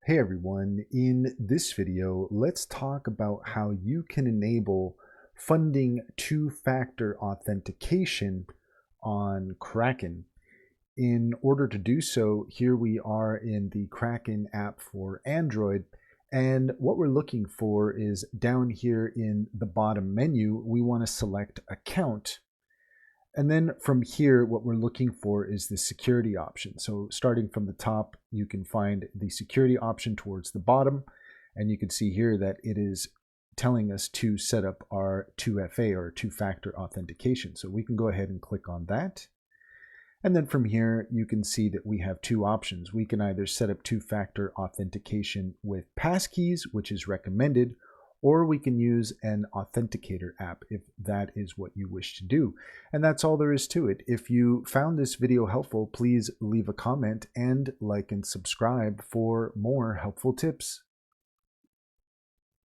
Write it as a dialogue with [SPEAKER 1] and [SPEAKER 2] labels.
[SPEAKER 1] Hey everyone, in this video, let's talk about how you can enable funding two-factor authentication on Kraken. In order to do so, here we are in the Kraken app for Android, and what we're looking for is down here in the bottom menu, we want to select Account. And then from here, what we're looking for is the security option. So starting from the top, you can find the security option towards the bottom. And you can see here that it is telling us to set up our 2FA or two-factor authentication. So we can go ahead and click on that. And then from here, you can see that we have two options. We can either set up two-factor authentication with passkeys, which is recommended, or we can use an authenticator app if that is what you wish to do. And that's all there is to it. If you found this video helpful, please leave a comment and like and subscribe for more helpful tips.